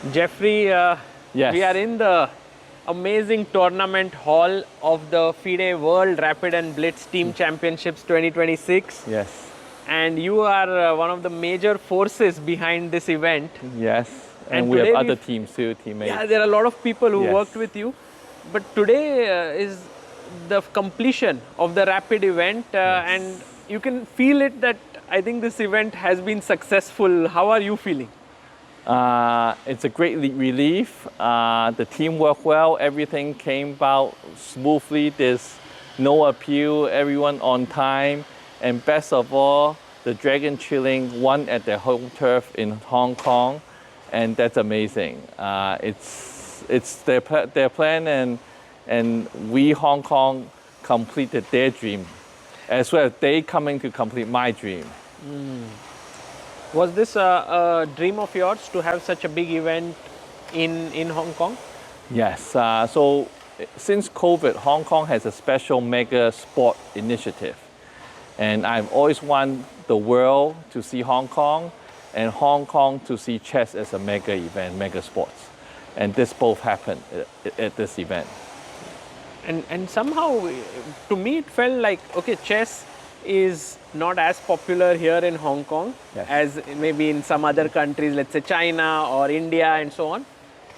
Geoffrey, Yes. we are in the amazing tournament hall of the FIDE World Rapid and Blitz Team Championships 2026. Yes. And you are one of the major forces behind this event. Yes. And, And we have today other teams too, teammates. Yeah, there are a lot of people who Yes. worked with you. But today is the completion of the rapid event, and you can feel it that I think this event has been successful. How are you feeling? It's a great relief. The team worked well. Everything came about smoothly. There's no appeal. Everyone on time. And best of all, the Dragon Chilling won at their home turf in Hong Kong, and that's amazing. It's their plan, and we Hong Kong completed their dream, as well as they coming to complete my dream. Was this a dream of yours to have such a big event in Hong Kong? Yes. So since COVID, Hong Kong has a special mega sport initiative. And I've always wanted the world to see Hong Kong and Hong Kong to see chess as a mega event, mega sports. And this both happened at this event. And somehow, to me, it felt like, okay, chess is not as popular here in Hong Kong Yes. as maybe in some other countries, let's say China or India and so on.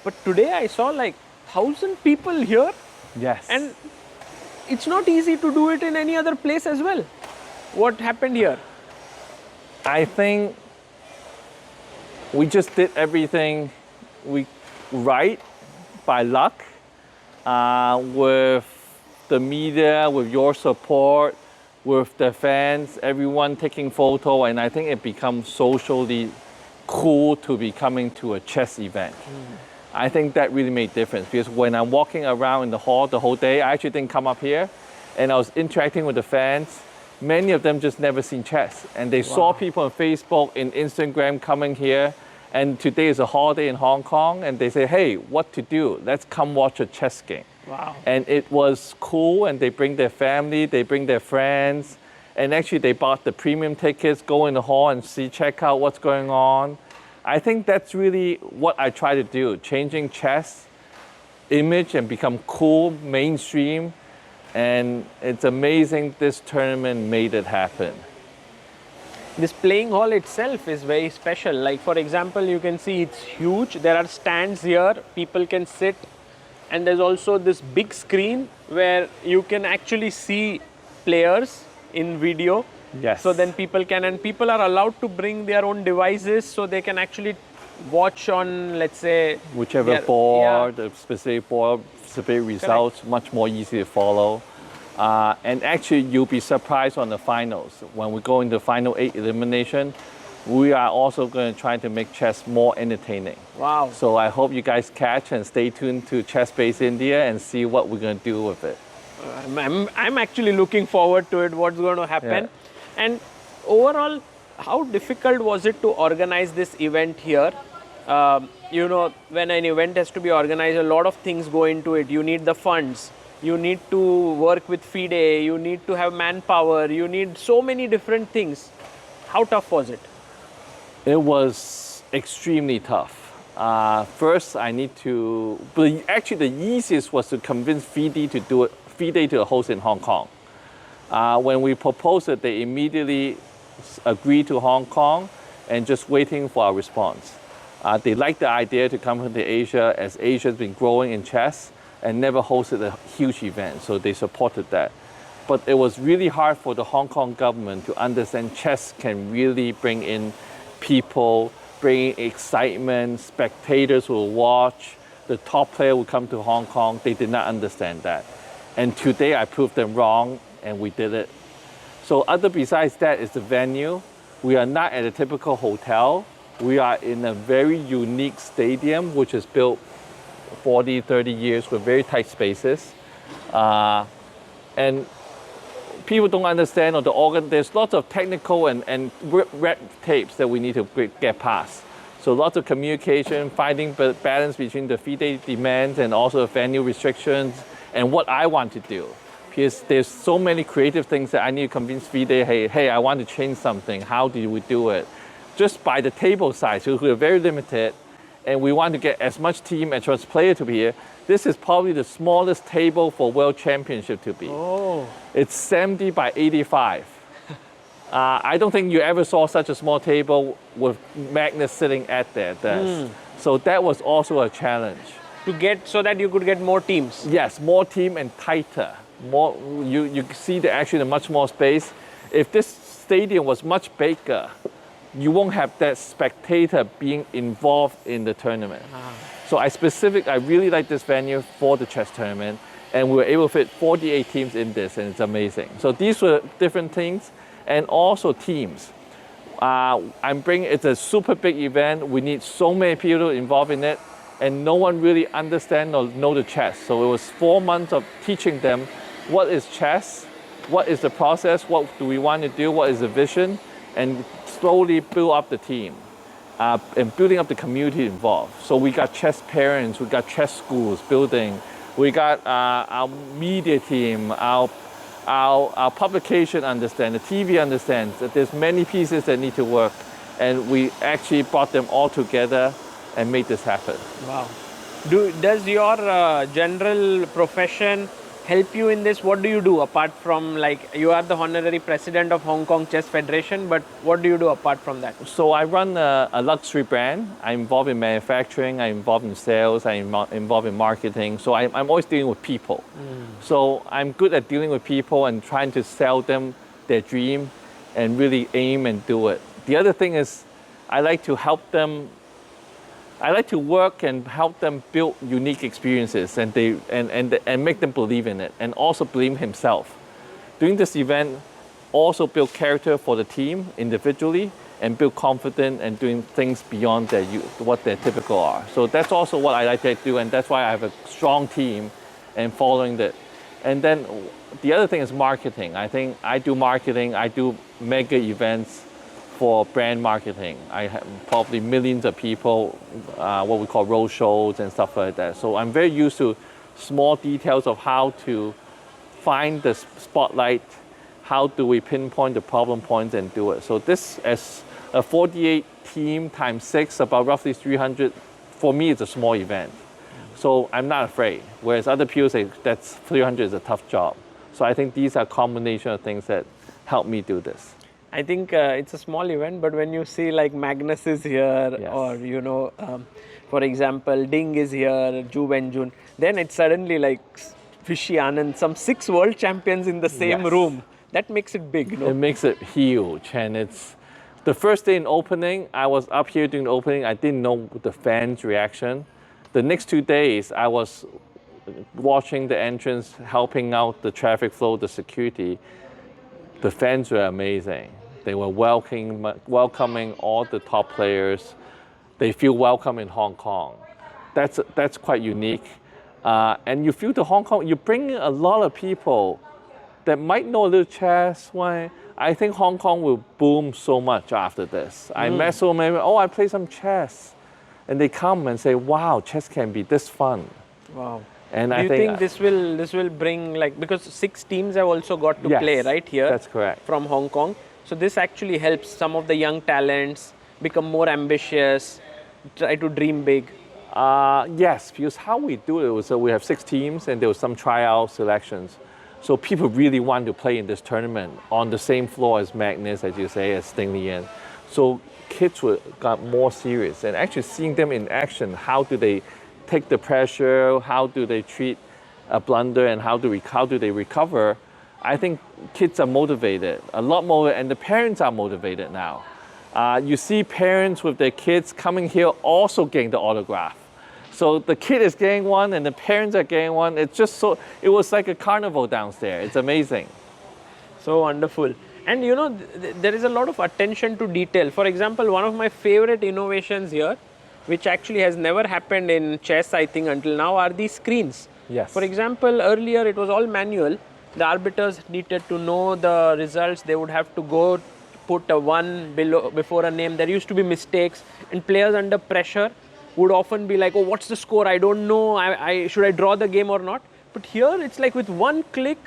But today I saw like 1,000 people here, Yes. and it's not easy to do it in any other place as well. What happened here? I think we just did everything right by luck, with the media, with your support, with the fans, everyone taking photo, and I think it becomes socially cool to be coming to a chess event. I think that really made a difference, because when I'm walking around in the hall the whole day, I actually didn't come up here, and I was interacting with the fans. Many of them just never seen chess, and they saw people on Facebook, in Instagram coming here, and today is a holiday in Hong Kong, and they say, hey, what to do? Let's come watch a chess game. Wow. And it was cool, and they bring their family, they bring their friends, and actually they bought the premium tickets, go in the hall and check out what's going on. I think that's really what I try to do, changing chess image and become cool, mainstream, and it's amazing this tournament made it happen. This playing hall itself is very special. Like, for example, you can see it's huge. There are stands here, people can sit, and there's also this big screen where you can actually see players in video. Yes. So then people can, and people are allowed to bring their own devices so they can actually watch on, let's say, Whichever board, the specific board, specific results, much more easy to follow. And actually, you'll be surprised on the finals. When we go into final 8 elimination, we are also going to try to make chess more entertaining. Wow. So I hope you guys catch and stay tuned to ChessBase India and see what we're going to do with it. I'm actually looking forward to it, what's going to happen. Yeah. And overall, how difficult was it to organize this event here? You know, when an event has to be organized, a lot of things go into it. You need the funds, you need to work with FIDE, you need to have manpower, you need so many different things. How tough was it? It was extremely tough. First, I need to, but actually the easiest was to convince FIDE to do it, FIDE to host in Hong Kong. When we proposed it, they immediately agreed to Hong Kong and just waiting for our response. They liked the idea to come to Asia, as Asia has been growing in chess and never hosted a huge event, so they supported that. But it was really hard for the Hong Kong government to understand chess can really bring in people, bring excitement, spectators will watch, the top player will come to Hong Kong. They did not understand that. And today I proved them wrong, and we did it. So besides that is the venue. We are not at a typical hotel. We are in a very unique stadium, which is built 40, 30 years with very tight spaces. And people don't understand, or there's lots of technical and red tapes that we need to get past. So lots of communication, finding balance between the FIDE demands and also the venue restrictions and what I want to do. Because there's so many creative things that I need to convince FIDE, hey, I want to change something. How do we do it? Just by the table size, so we're very limited. and we want to get as much team as much player to be here, this is probably the smallest table for World Championship to be. Oh. It's 70 by 85. I don't think you ever saw such a small table with Magnus sitting at their desk. So that was also a challenge. To get, so that you could get more teams. Yes, more team and tighter. More, you see actually much more space. If this stadium was much bigger, you won't have that spectator being involved in the tournament. So I really like this venue for the chess tournament, and we were able to fit 48 teams in this, and it's amazing. So these were different things, and also teams. It's a super big event. We need so many people involved in it, and no one really understands or know the chess. So it was 4 months of teaching them what is chess, what is the process, what do we want to do, what is the vision, and slowly build up the team and building up the community involved. So we got chess parents, we got chess schools building, we got our media team, our publication understand, the TV understands that there's many pieces that need to work, and we actually brought them all together and made this happen. Wow. Does your general profession help you in this? What do you do apart from, like, you are the honorary president of Hong Kong Chess Federation, but what do you do apart from that? So I run a luxury brand. I'm involved in manufacturing, I'm involved in sales, I'm involved in marketing. So I'm always dealing with people. So I'm good at dealing with people and trying to sell them their dream and really aim and do it. The other thing is I like to help them. I like to work and help them build unique experiences and make them believe in it, and also believe himself. Doing this event also build character for the team individually and build confidence and doing things beyond what their typical are. So that's also what I like to do, and that's why I have a strong team and following that. And then the other thing is marketing. I think I do marketing, I do mega events for brand marketing. I have probably millions of people, what we call road shows and stuff like that. So I'm very used to small details of how to find the spotlight, how do we pinpoint the problem points and do it. So this, as a 48 team times 6, about roughly 300, for me it's a small event. So I'm not afraid, whereas other people say that's 300 is a tough job. So I think these are a combination of things that help me do this. I think it's a small event, but when you see like Magnus is here, Yes. or for example, Ding is here, Ju Wenjun, then it's suddenly like Fishy Anand, some 6 world champions in the same Yes. room. That makes it big, It makes it huge, and it's the first day in opening. I was up here doing the opening. I didn't know the fans' reaction. The next 2 days, I was watching the entrance, helping out the traffic flow, the security. The fans were amazing. They were welcoming all the top players. They feel welcome in Hong Kong. That's quite unique. And you feel the Hong Kong, you bring in a lot of people that might know a little chess. Why? I think Hong Kong will boom so much after this. I met so many, I play some chess. And they come and say, wow, chess can be this fun. Wow. And Do I you think this will bring, like, because 6 teams have also got to Yes, play right here. that's correct. From Hong Kong. So this actually helps some of the young talents become more ambitious, try to dream big. Yes, because how we do it was we have 6 teams and there was some tryout selections. So people really want to play in this tournament on the same floor as Magnus, as you say, as Sting Lian. So kids got more serious, and actually seeing them in action, how do they take the pressure, how do they treat a blunder, and how do they recover? I think kids are motivated, a lot more, and the parents are motivated now. You see parents with their kids coming here also getting the autograph. So the kid is getting one and the parents are getting one. It's just so, it was like a carnival downstairs. It's amazing. So wonderful. And there is a lot of attention to detail. For example, one of my favorite innovations here, which actually has never happened in chess, I think, until now, are these screens. Yes. For example, earlier it was all manual. The arbiters needed to know the results. They would have to go put a 1 before a name. There used to be mistakes, and players under pressure would often be like, oh, what's the score? I don't know. Should I draw the game or not? But here it's like with one click,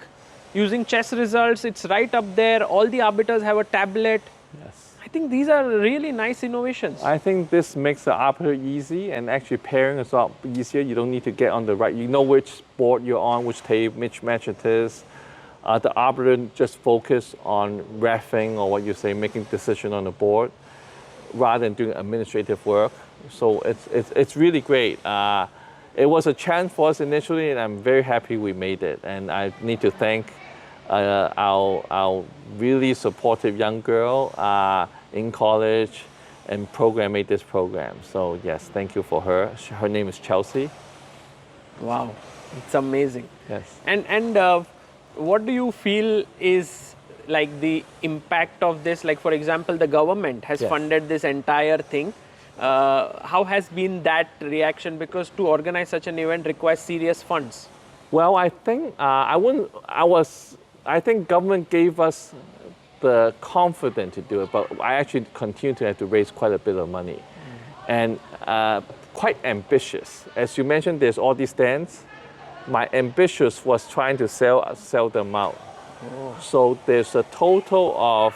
using chess results, it's right up there. All the arbiters have a tablet. Yes. I think these are really nice innovations. I think this makes the operator easy, and actually pairing is a lot easier. You don't need to get on the right. You know which board you're on, which table, which match it is. The operator just focus on reffing or what you say, making decision on the board, rather than doing administrative work. So it's really great. It was a challenge for us initially, and I'm very happy we made it. And I need to thank our really supportive young girl in college and program made this program. So yes, thank you for her. Her name is Chelsea. Wow, it's amazing. Yes. And what do you feel is like the impact of this? Like, for example, the government has Yes. funded this entire thing. How has been that reaction? Because to organize such an event requires serious funds. Well, I think I think government gave us the confidence to do it, but I actually continue to have to raise quite a bit of money, and quite ambitious. As you mentioned, there's all these stands. My ambitious was trying to sell them out. So there's a total of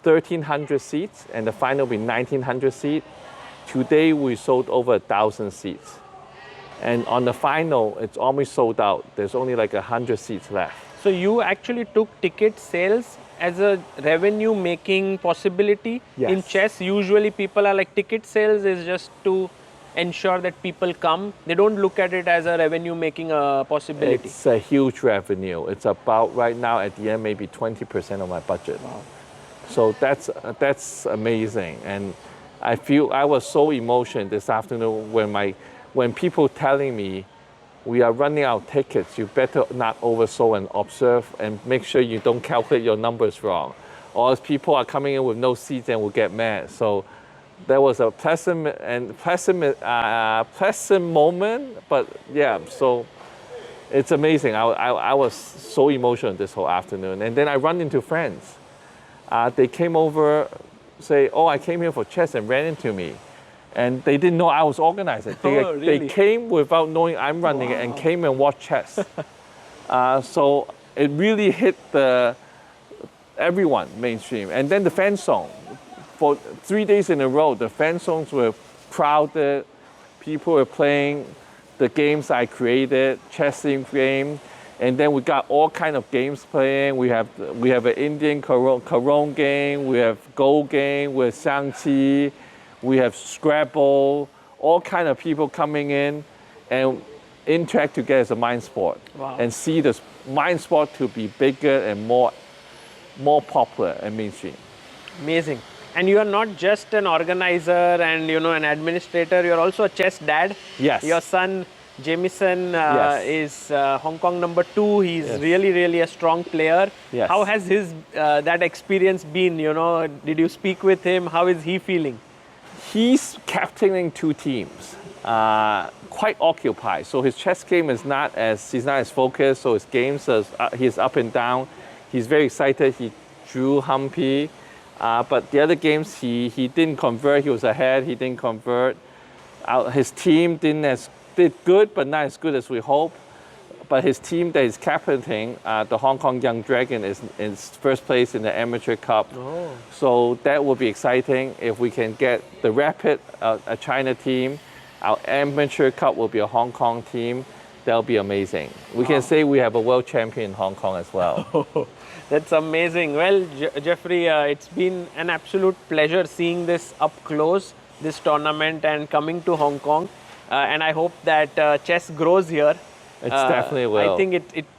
1,300 seats, and the final will be 1,900 seats. Today we sold over 1,000 seats, and on the final it's almost sold out. There's only like 100 seats left. So you actually took ticket sales as a revenue making possibility. Yes. In chess, usually people are like, ticket sales is just to ensure that people come. They don't look at it as a revenue making possibility. It's a huge revenue. It's about right now at the end maybe 20% of my budget. Wow. So that's amazing, and I was so emotional this afternoon when people telling me we are running out of tickets. You better not oversold and observe and make sure you don't calculate your numbers wrong, or else people are coming in with no seats and will get mad. So there was a pleasant moment, but yeah. So it's amazing. I was so emotional this whole afternoon, and then I run into friends. They came over, say, "Oh, I came here for chess," and ran into me. And they didn't know I was organizing. Oh, really? They came without knowing I'm running it and came and watched chess. So it really hit everyone mainstream. And then the fan zone. For 3 days in a row, the fan zones were crowded. People were playing the games I created, chess themed game. And then we got all kind of games playing. We have an Indian Caron game. We have Go game. We have Xiangqi. We have Scrabble. All kind of people coming in and interact together as a mind sport. Wow. And see the mind sport to be bigger and more popular and mainstream. Amazing. And you are not just an organizer and an administrator. You are also a chess dad. Yes. Your son Jamison Yes. is Hong Kong number 2. He's Yes. really a strong player. Yes. How has his that experience been? Did you speak with him? How is he feeling? He's captaining 2 teams, quite occupied. So his chess game he's not as focused. So his games he's up and down. He's very excited. He drew Humpy, but the other games he didn't convert. He was ahead. He didn't convert. His team did good, but not as good as we hope. But his team that is captaining, the Hong Kong Young Dragon, is first place in the Amateur Cup. Oh. So that will be exciting if we can get the Rapid, a China team. Our Amateur Cup will be a Hong Kong team. That'll be amazing. We can say we have a world champion in Hong Kong as well. That's amazing. Well, Geoffrey, it's been an absolute pleasure seeing this up close, this tournament, and coming to Hong Kong. And I hope that chess grows here. It definitely will. I think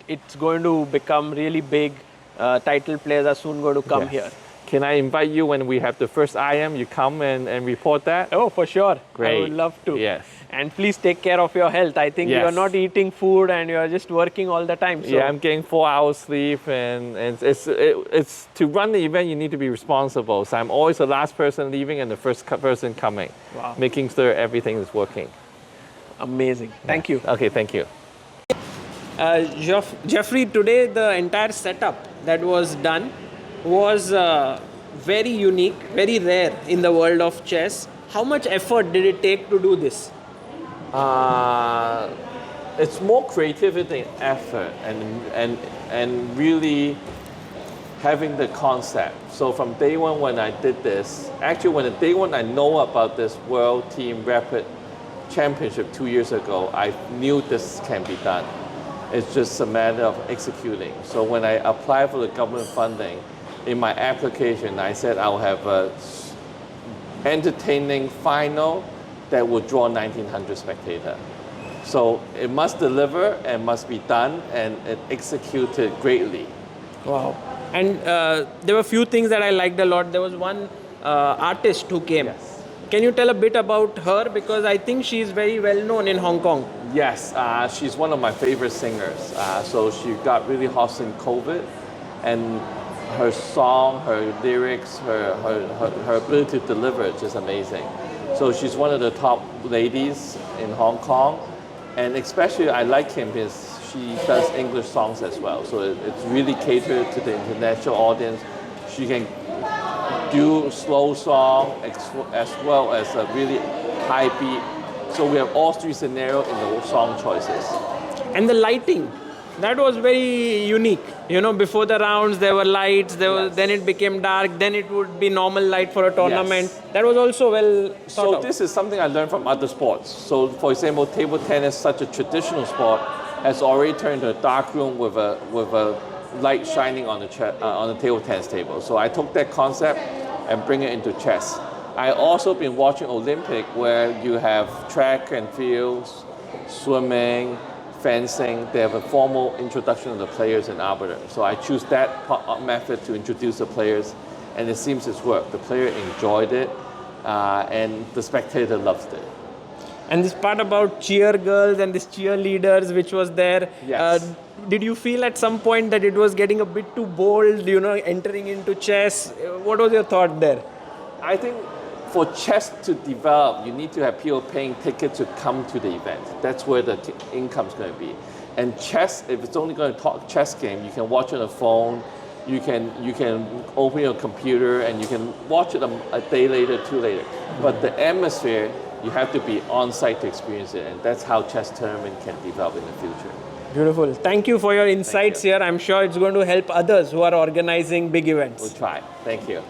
it's going to become really big. Title players are soon going to come Yes. here. Can I invite you when we have the first IM, you come and report that? Oh, for sure. Great. I would love to. Yes. And please take care of your health. I think Yes. you're not eating food and you're just working all the time. So Yeah, I'm getting 4 hours sleep, and it's to run the event. You need to be responsible. So I'm always the last person leaving and the first person coming, Wow. making sure everything is working. amazing. Thank you. Okay, thank you. Geoffrey, today the entire setup that was done was very unique, very rare in the world of chess. How much effort did it take to do this? It's more creativity and effort, and really having the concept. So from day one when I did this, actually when the day one I know about this World Team Rapid Championship 2 years ago, I knew this can be done. It's just a matter of executing. So when I applied for the government funding, in my application, I said I'll have a entertaining final that will draw 1,900 spectators. So it must deliver and must be done and executed greatly. Wow. And there were a few things that I liked a lot. There was one artist who came. Yes. Can you tell a bit about her? Because I think she's very well known in Hong Kong. Yes, she's one of my favorite singers. So she got really hot in COVID, and her song, her lyrics, her ability to deliver is just amazing. So she's one of the top ladies in Hong Kong, and especially I like him because she does English songs as well. So it's really catered to the international audience. She can do slow song as well as a really high beat. So we have all three scenarios in the song choices. And the lighting, that was very unique. You know, before the rounds there were lights, Yes. then it became dark, then it would be normal light for a tournament. Yes. That was also well thought So out. this is something I learned from other sports. So for example, table tennis, such a traditional sport, has already turned into a dark room with a light shining on the table tennis table. So I took that concept and bring it into chess. I also been watching Olympic where you have track and fields, swimming, fencing. They have a formal introduction of the players and arbiter. So I choose that method to introduce the players, and it seems it's worked. The player enjoyed it, and the spectator loved it. And this part about cheer girls and this cheerleaders which was there, Yes. did you feel at some point that it was getting a bit too bold, you know, entering into chess? What was your thought there? I think for chess to develop, you need to have people paying tickets to come to the event. That's where the income is going to be. And chess, if it's only going to talk chess game, you can watch it on a phone, you can open your computer and you can watch it a day later, two later. But the atmosphere, you have to be on site to experience it, and that's how chess tournament can develop in the future. Beautiful. Thank you for your insights here. I'm sure it's going to help others who are organizing big events. We'll try. Thank you.